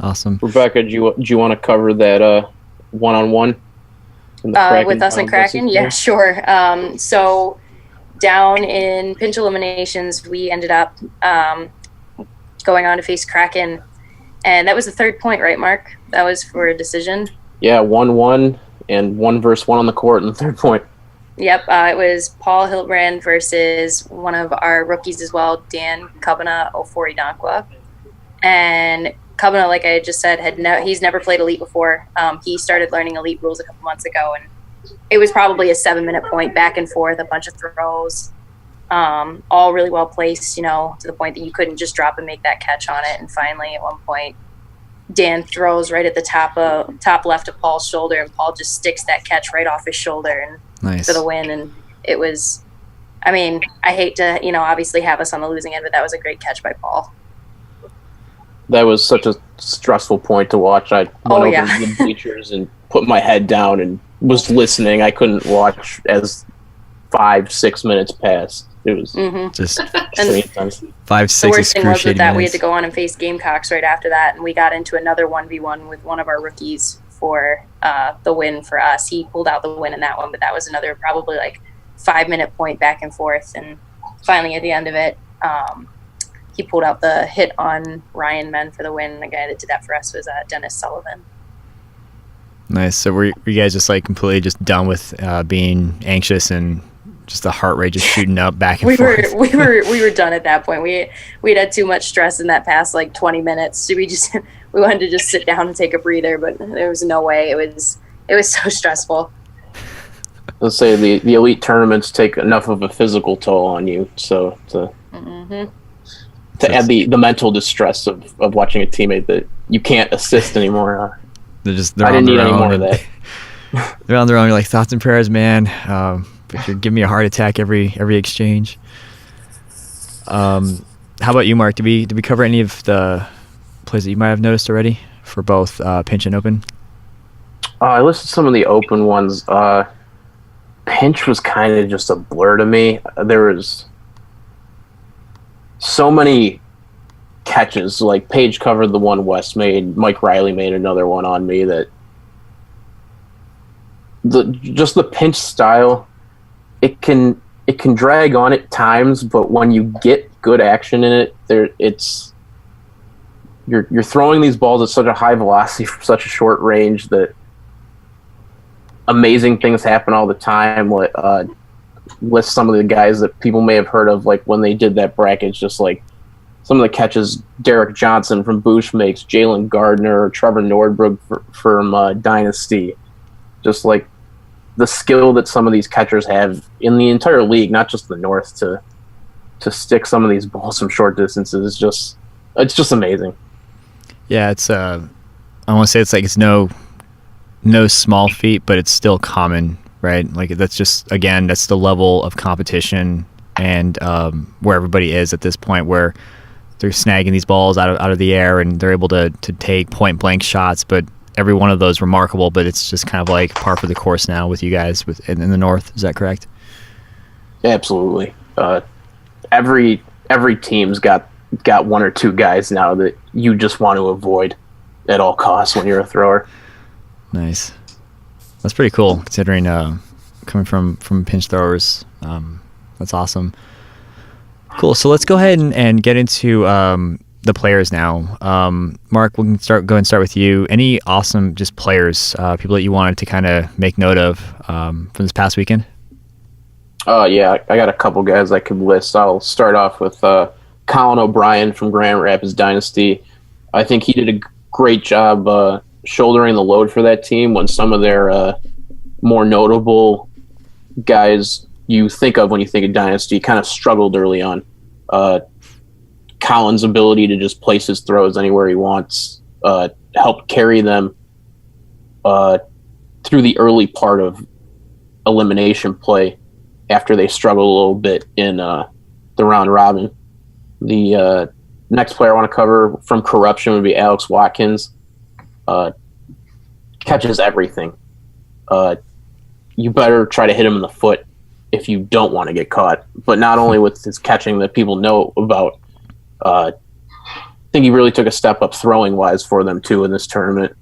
Awesome. Rebecca, do you want to cover that one-on-one? With us and Kraken? Yeah, sure. So down in pinch eliminations, we ended up going on to face Kraken. And that was the third point, right, Mark? That was for a decision? Yeah, 1-1 and 1-1 on the court in the third point. Yep, it was Paul Hiltbrand versus one of our rookies as well, Dan Kubana Ofori-Dankwa. And Kubana, like I just said, he's never played Elite before. He started learning Elite rules a couple months ago, and it was probably a 7-minute point back and forth, a bunch of throws, all really well placed, to the point that you couldn't just drop and make that catch on it. And finally, at one point, Dan throws right at the top left of Paul's shoulder, and Paul just sticks that catch right off his shoulder and nice. For the win. And it was, I hate to, obviously have us on the losing end, but that was a great catch by Paul. That was such a stressful point to watch. I went over to the bleachers and put my head down and was listening. I couldn't watch as 5-6 minutes passed. It was just intense. 5-6 the worst thing was with that minutes. we had to go on and face Gamecocks right after that, and we got into another 1v1 with one of our rookies for the win for us. He pulled out the win in that one, but that was another probably 5-minute point back and forth. And finally at the end of it, he pulled out the hit on Ryan Men for the win. The guy that did that for us was Dennis Sullivan. Nice. So were you guys just completely just done with being anxious and just the heart rate just shooting up back and forth? We were done at that point. We had too much stress in that past 20 minutes. So we wanted to just sit down and take a breather, but there was no way. It was so stressful. Let's say the elite tournaments take enough of a physical toll on you, so to add the mental distress of watching a teammate that you can't assist anymore. They're I didn't need any more of that. They're on their own. You're like, thoughts and prayers, man. But you're giving me a heart attack every exchange. How about you, Mark? Did we cover any of the plays that you might have noticed already for both pinch and open? I listed some of the open ones. Pinch was kind of just a blur to me. There was so many catches. Paige covered the one West made. Mike Riley made another one on me. That the pinch style, it can drag on at times, but when you get good action in it, you're throwing these balls at such a high velocity from such a short range that amazing things happen all the time. With some of the guys that people may have heard of, when they did that bracket, just some of the catches Derek Johnson from Boosh makes, Jalen Gardner, Trevor Nordbrug from Dynasty. Just the skill that some of these catchers have in the entire league, not just the North, to stick some of these balls from short distances. It's just amazing. Yeah, it's I want to say it's no small feat, but it's still common, right? That's just, again, that's the level of competition and where everybody is at this point, where they're snagging these balls out of the air and they're able to take point blank shots. But every one of those remarkable, but it's just kind of par for the course now with you guys in the North. Is that correct? Absolutely. Every team's got one or two guys now that you just want to avoid at all costs when you're a thrower. Nice. That's pretty cool, considering coming from pinch throwers. That's awesome. Cool. So let's go ahead and get into the players now. Mark, we can go and start with you. Any awesome just players, people that you wanted to kind of make note of from this past weekend? Yeah, I got a couple guys I could list. I'll start off with Colin O'Brien from Grand Rapids Dynasty. I think he did a great job shouldering the load for that team when some of their more notable guys you think of when you think of Dynasty kind of struggled early on. Colin's ability to just place his throws anywhere he wants helped carry them through the early part of elimination play after they struggled a little bit in the round robin. The next player I want to cover from Corruption would be Alex Watkins. Catches everything. You better try to hit him in the foot if you don't want to get caught. But not only with his catching that people know about, I think he really took a step up throwing-wise for them, too, in this tournament.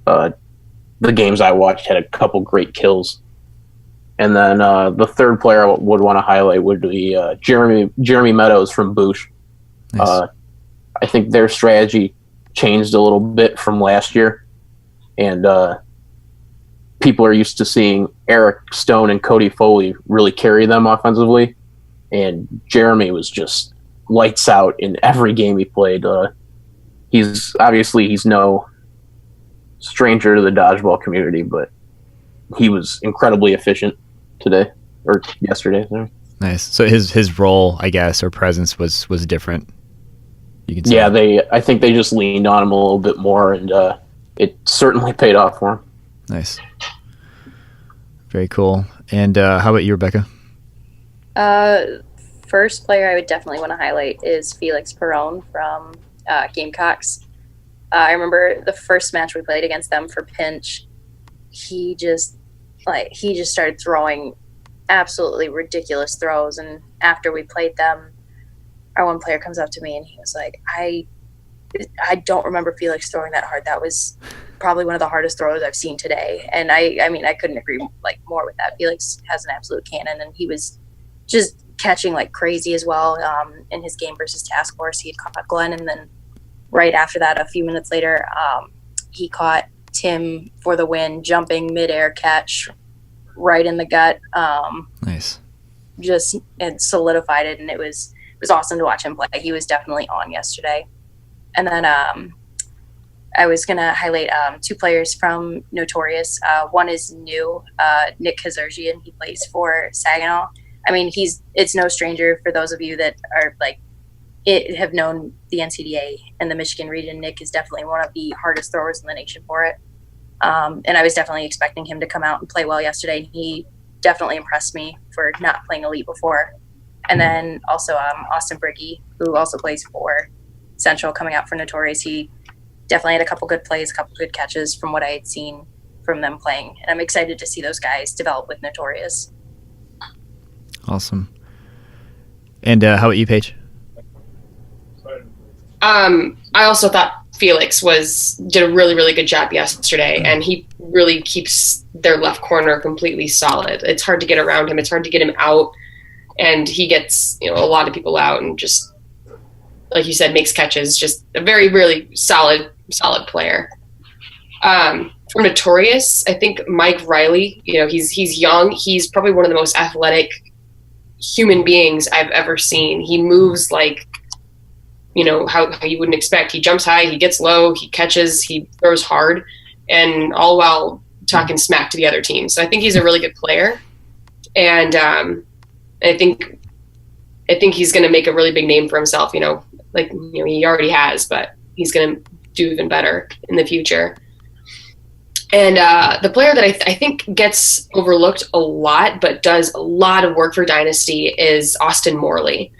The games I watched had a couple great kills. And then the third player I would want to highlight would be Jeremy Meadows from Boosh. Nice. I think their strategy changed a little bit from last year. And people are used to seeing Eric Stone and Cody Foley really carry them offensively. And Jeremy was just lights out in every game he played. He's no stranger to the dodgeball community, but he was incredibly efficient today or yesterday. Sorry. Nice. So his role, I guess, or presence was different. You can say. Yeah, I think they just leaned on him a little bit more, and it certainly paid off for him. Nice. Very cool. And how about you, Rebecca? First player I would definitely want to highlight is Felix Perrone from Gamecocks. I remember the first match we played against them for Pinch. He just started throwing absolutely ridiculous throws, and after we played them, our one player comes up to me and he was like, I don't remember Felix throwing that hard. That was probably one of the hardest throws I've seen today. And I mean, I couldn't agree more with that. Felix has an absolute cannon, and he was just catching like crazy as well. In his game versus Task Force, he had caught Glenn, and then right after that, a few minutes later, he caught Tim for the win, jumping midair catch right in the gut. Nice. Just and solidified it, and it was awesome to watch him play. He was definitely on yesterday. And then I was going to highlight two players from Notorious. One is new, Nick Kazerjian. He plays for Saginaw. I mean, it's no stranger for those of you that are have known the NCDA and the Michigan region. Nick is definitely one of the hardest throwers in the nation for it. And I was definitely expecting him to come out and play well yesterday. He definitely impressed me for not playing elite before. And then also Austin Briggy, who also plays for Central, coming out for Notorious. He definitely had a couple good plays, a couple good catches from what I had seen from them playing. And I'm excited to see those guys develop with Notorious. Awesome. And how about you, Paige? I also thought Felix did a really, really good job yesterday, and he really keeps their left corner completely solid. It's hard to get around him. It's hard to get him out, and he gets a lot of people out, and just like you said, makes catches. Just a very, really solid player. From Notorious, I think Mike Riley. He's young. He's probably one of the most athletic human beings I've ever seen. He moves like how you wouldn't expect. He jumps high, he gets low, he catches, he throws hard, and all while talking smack to the other team. So I think he's a really good player, and I think he's going to make a really big name for himself. He already has, but he's going to do even better in the future. And the player that I think gets overlooked a lot, but does a lot of work for Dynasty, is Austin Morley.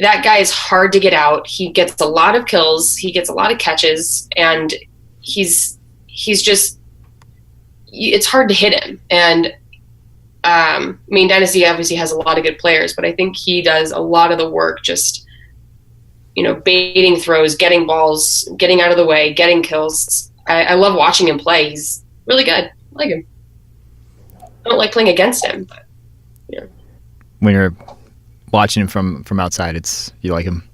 That guy is hard to get out. He gets a lot of kills. He gets a lot of catches, and he's just, it's hard to hit him. And Dynasty obviously has a lot of good players, but I think he does a lot of the work, just, baiting throws, getting balls, getting out of the way, getting kills. I love watching him play. He's really good. I like him. I don't like playing against him, but when you're watching him from outside, you like him.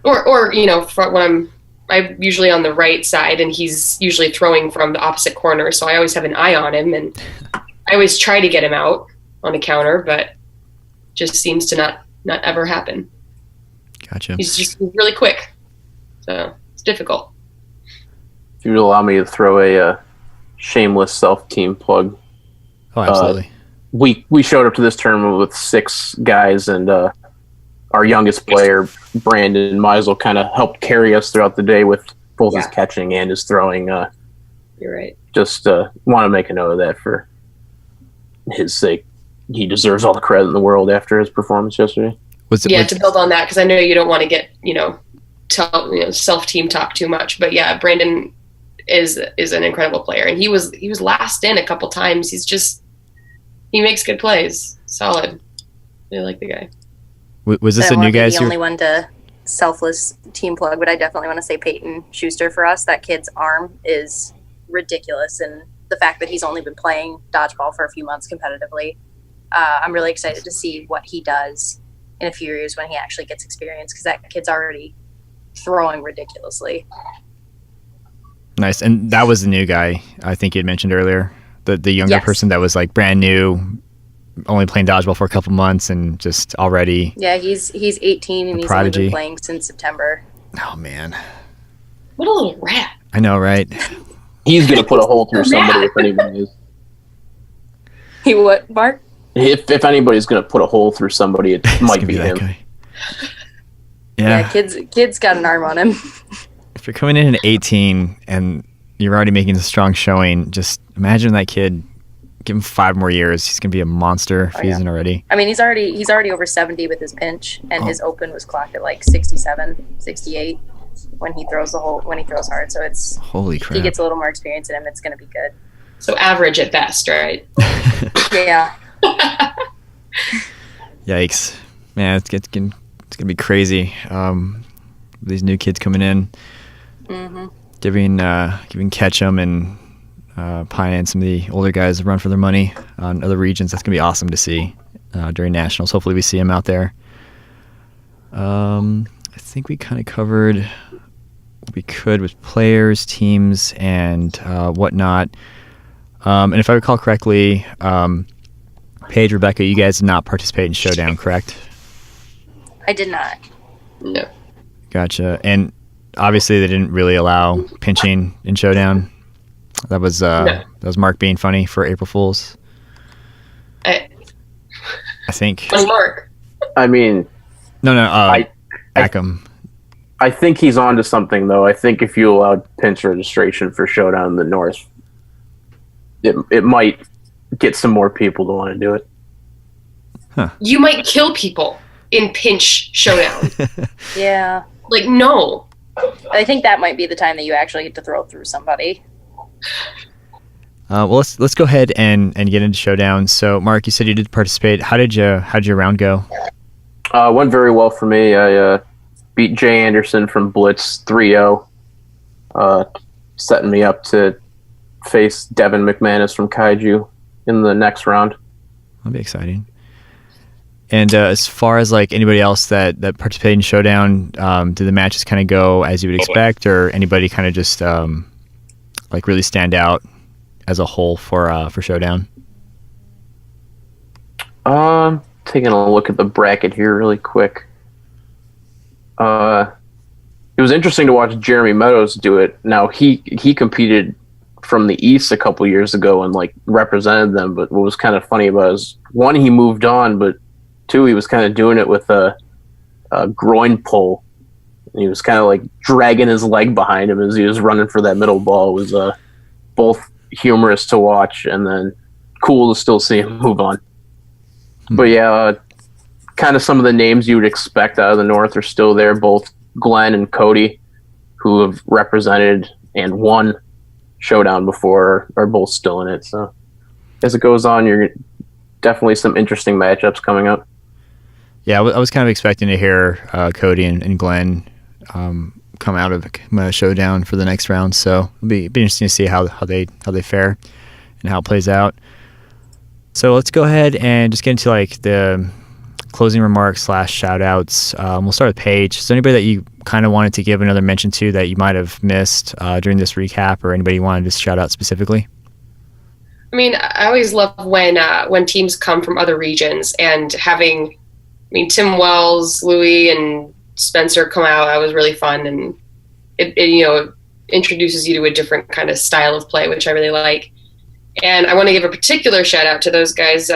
Or when I'm usually on the right side, and he's usually throwing from the opposite corner, so I always have an eye on him, and I always try to get him out on a counter, but just seems to not ever happen. Gotcha. He's really quick, so it's difficult. If you would allow me to throw a shameless self-team plug. Oh, absolutely. We showed up to this tournament with 6 guys, and our youngest player, Brandon Meisel, kind of helped carry us throughout the day with both his catching and his throwing. You're right. Just want to make a note of that for his sake. He deserves all the credit in the world after his performance yesterday. To build on that, because I know you don't want to get self-team talk too much, but yeah, Brandon is an incredible player, and he was last in a couple times. He makes good plays, solid. I like the guy. Was this a new guy? The only one to selfless team plug, but I definitely want to say Peyton Schuster for us. That kid's arm is ridiculous, and the fact that he's only been playing dodgeball for a few months competitively, I'm really excited to see what he does in a few years when he actually gets experience, because that kid's already throwing ridiculously. Nice. And that was the new guy I think you had mentioned earlier, the younger person that was like brand new, only playing dodgeball for a couple months and just already. Yeah, he's 18 and he's only been playing since September. Oh man, what a little rat. I know, right? He's gonna put a hole through somebody if anybody is. He what, Mark? If anybody's gonna put a hole through somebody, it might be him. Guy. Yeah, kid's got an arm on him. If you're coming in at 18 and you're already making a strong showing, just imagine that kid. Give him 5 more years. He's gonna be a monster if he isn't already. I mean, he's already over 70 with his pinch, and his open was clocked at like 67, 68 when he throws hard. So it's holy crap. If he gets a little more experience in him, it's gonna be good. So average at best, right? Yeah. Yikes, man! It's gonna be crazy. These new kids coming in, giving Ketchum and Pine and some of the older guys a run for their money on other regions. That's gonna be awesome to see during nationals. Hopefully, we see them out there. I think we kind of covered what we could with players, teams, and whatnot. And if I recall correctly, Paige, Rebecca, you guys did not participate in Showdown, correct? I did not. No. Gotcha. And obviously, they didn't really allow pinching in Showdown. That was Mark being funny for April Fools. I think. Funny Mark. I mean, no. Ackham. I think he's on to something, though. I think if you allowed pinch registration for Showdown in the North, it might get some more people to want to do it. Huh. You might kill people in pinch Showdown. Yeah. Like, no. I think that might be the time that you actually get to throw through somebody. Well, let's go ahead and get into Showdown. So, Mark, you said you did participate. How did your round go? Went very well for me. I beat Jay Anderson from Blitz 3-0, setting me up to face Devin McManus from Kaiju in the next round. That'll be exciting. And as far as like anybody else that participated in Showdown, did the matches kind of go as you would expect, or anybody kind of just like really stand out as a whole for Showdown? Taking a look at the bracket here really quick. It was interesting to watch Jeremy Meadows do it. Now he competed from the East a couple years ago and like represented them, but what was kind of funny about it is, one, he moved on, but two, he was kind of doing it with a groin pull. And he was kind of like dragging his leg behind him as he was running for that middle ball. It was both humorous to watch and then cool to still see him move on. But yeah, kind of some of the names you would expect out of the North are still there. Both Glenn and Cody, who have represented and won Showdown before, are both still in it. So as it goes on, you're definitely some interesting matchups coming up. Yeah, I was kind of expecting to hear Cody and Glenn come out of Showdown for the next round. So it'll be interesting to see how they fare and how it plays out. So let's go ahead and just get into like the closing remarks / shout outs. We'll start with Paige. Is there anybody that you kind of wanted to give another mention to that you might have missed during this recap, or anybody you wanted to shout out specifically? I mean, I always love when teams come from other regions and having, Tim Wells, Louis, and Spencer come out, that was really fun, and it introduces you to a different kind of style of play, which I really like. And I want to give a particular shout out to those guys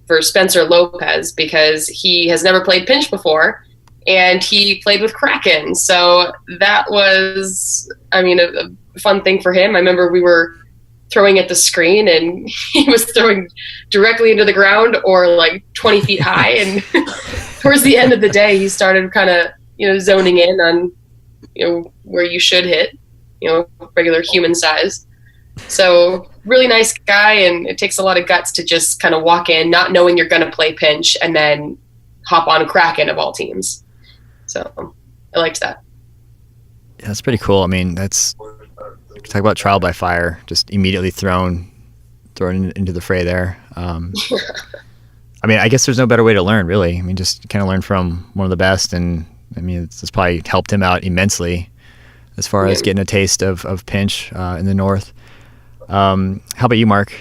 for Spencer Lopez, because he has never played pinch before, and he played with Kraken. So that was, a fun thing for him. I remember we were throwing at the screen, and he was throwing directly into the ground or like 20 feet high. And towards the end of the day, he started kind of, zoning in on, where you should hit, regular human size. So really nice guy, and it takes a lot of guts to just kind of walk in, not knowing you're going to play pinch, and then hop on Kraken of all teams. So I liked that. Yeah, that's pretty cool. I mean, talk about trial by fire, just immediately thrown into the fray there. I guess there's no better way to learn, really. Just kind of learn from one of the best, and it's probably helped him out immensely as far as getting a taste of pinch in the North. How about you, Mark?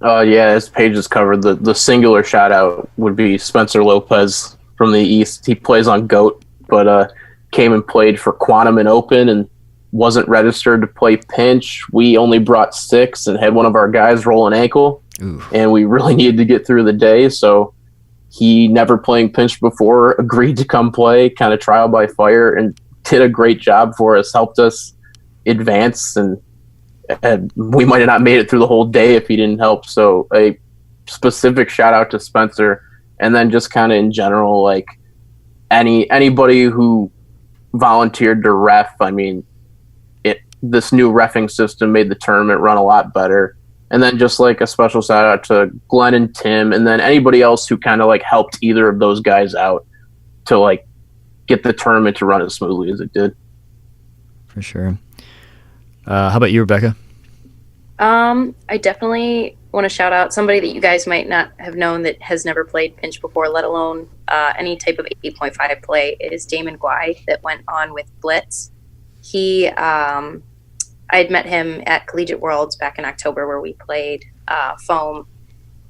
As Paige has covered, the singular shout out would be Spencer Lopez from the East. He plays on GOAT, but came and played for Quantum and Open and wasn't registered to play pinch. We only brought 6 and had one of our guys roll an ankle. Ooh. And we really needed to get through the day. So he, never playing pinch before, agreed to come play, kind of trial by fire, and did a great job for us, helped us advance, and we might have not made it through the whole day if he didn't help. So a specific shout out to Spencer. And then just kind of in general, like anybody who volunteered to ref, this new reffing system made the tournament run a lot better. And then just like a special shout out to Glenn and Tim, and then anybody else who kind of like helped either of those guys out to like get the tournament to run as smoothly as it did. For sure. How about you, Rebecca? I definitely want to shout out somebody that you guys might not have known that has never played pinch before, let alone any type of 8.5 play, is Damon Guai, that went on with Blitz. He, I'd met him at Collegiate Worlds back in October, where we played foam.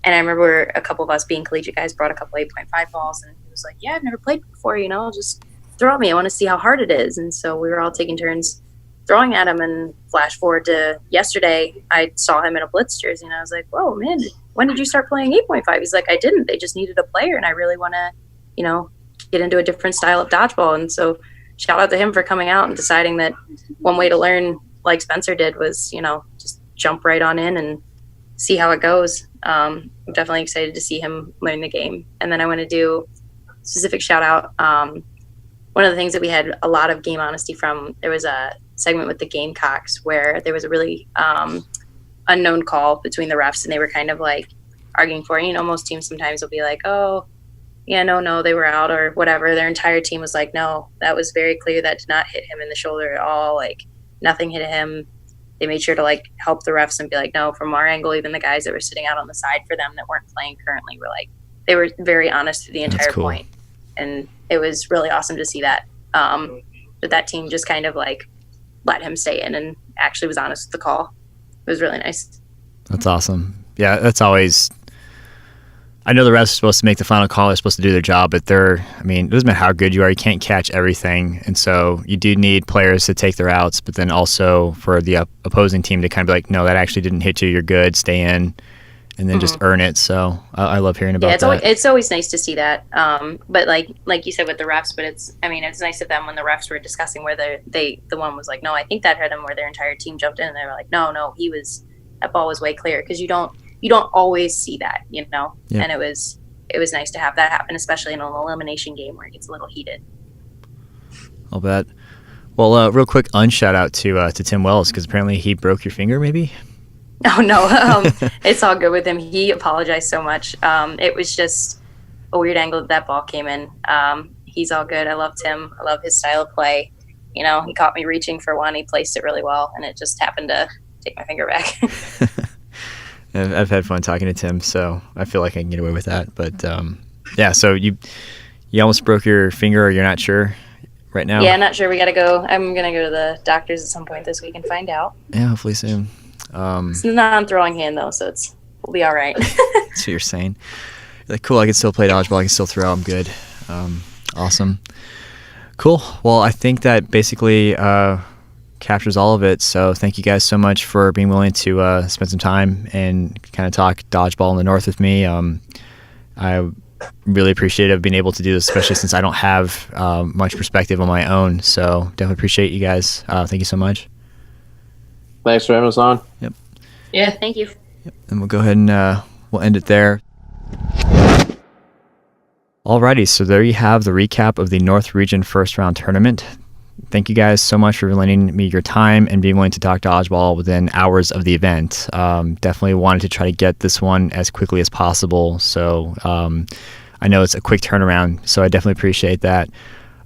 And I remember a couple of us being collegiate guys brought a couple 8.5 balls, and he was like, yeah, I've never played before, just throw at me. I want to see how hard it is. And so we were all taking turns throwing at him, and flash forward to yesterday, I saw him in a Blitz jersey, and I was like, whoa, man, when did you start playing 8.5? He's like, I didn't. They just needed a player, and I really want to, get into a different style of dodgeball. And so shout out to him for coming out and deciding that one way to learn, like Spencer did, was, just jump right on in and see how it goes. I'm definitely excited to see him learn the game. And then I want to do a specific shout out. One of the things that we had a lot of game honesty from, there was a segment with the Gamecocks where there was a really unknown call between the refs, and they were kind of like arguing for it. Most teams sometimes will be like, oh, yeah, no, they were out or whatever. Their entire team was like, no, that was very clear. That did not hit him in the shoulder at all. Like, nothing hit him. They made sure to like help the refs and be like, no, from our angle, even the guys that were sitting out on the side for them that weren't playing currently were like, they were very honest through the entire point. And it was really awesome to see that. But that team just kind of like let him stay in and actually was honest with the call. It was really nice. That's awesome. Yeah, that's always, I know the refs are supposed to make the final call. They're supposed to do their job, but it doesn't matter how good you are. You can't catch everything. And so you do need players to take their outs, but then also for the opposing team to kind of be like, no, that actually didn't hit you. You're good. Stay in. And then just earn it. So I love hearing about that. It's always nice to see that. But like you said with the refs, but it's nice of them when the refs were discussing whether the one was like, no, I think that hurt him, where their entire team jumped in and they were like, no, that ball was way clear. Because you don't always see that, Yeah. And it was nice to have that happen, especially in an elimination game where it gets a little heated. I'll bet. Well, real quick unshout out to Tim Wells, because apparently he broke your finger, maybe? Oh, no. It's all good with him. He apologized so much. It was just a weird angle that ball came in. He's all good. I love Tim. I love his style of play. He caught me reaching for one. He placed it really well, and it just happened to take my finger back. I've had fun talking to Tim, so I feel like I can get away with that. But, so you almost broke your finger, or you're not sure right now? Yeah, not sure. We got to go. I'm going to go to the doctors at some point this week and find out. Yeah, hopefully soon. It's not on throwing hand though, so we'll be all right. That's what you're saying. You're like, cool, I can still play dodgeball, I can still throw, I'm good. Awesome. Cool. Well, I think that basically captures all of it. So thank you guys so much for being willing to spend some time and kind of talk dodgeball in the North with me. I really appreciate being able to do this, especially since I don't have much perspective on my own. So definitely appreciate you guys. Thank you so much. Thanks for having us on. Yep. Yeah. Thank you. Yep. And we'll go ahead and we'll end it there. Alrighty, so there you have the recap of the North Region First Round Tournament. Thank you guys so much for lending me your time and being willing to talk dodgeball within hours of the event. Definitely wanted to try to get this one as quickly as possible. So I know it's a quick turnaround, so I definitely appreciate that.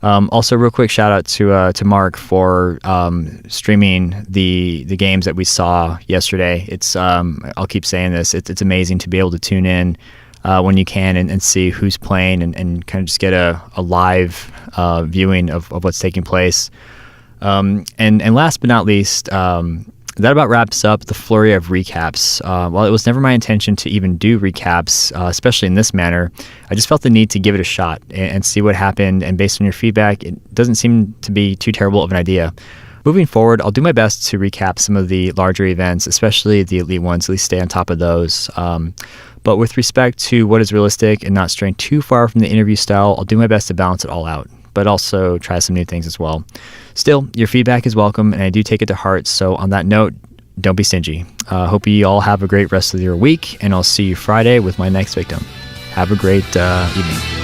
Also, real quick shout out to Mark for streaming the games that we saw yesterday. It's I'll keep saying this. It's amazing to be able to tune in when you can and see who's playing and kind of just get a live viewing of what's taking place. And last but not least, that about wraps up the flurry of recaps. While it was never my intention to even do recaps, especially in this manner, I just felt the need to give it a shot and see what happened. And based on your feedback, it doesn't seem to be too terrible of an idea. Moving forward, I'll do my best to recap some of the larger events, especially the elite ones, at least stay on top of those. But with respect to what is realistic and not straying too far from the interview style, I'll do my best to balance it all out, but also try some new things as well. Still, your feedback is welcome, and I do take it to heart. So on that note, don't be stingy. Hope you all have a great rest of your week, and I'll see you Friday with my next victim. Have a great evening.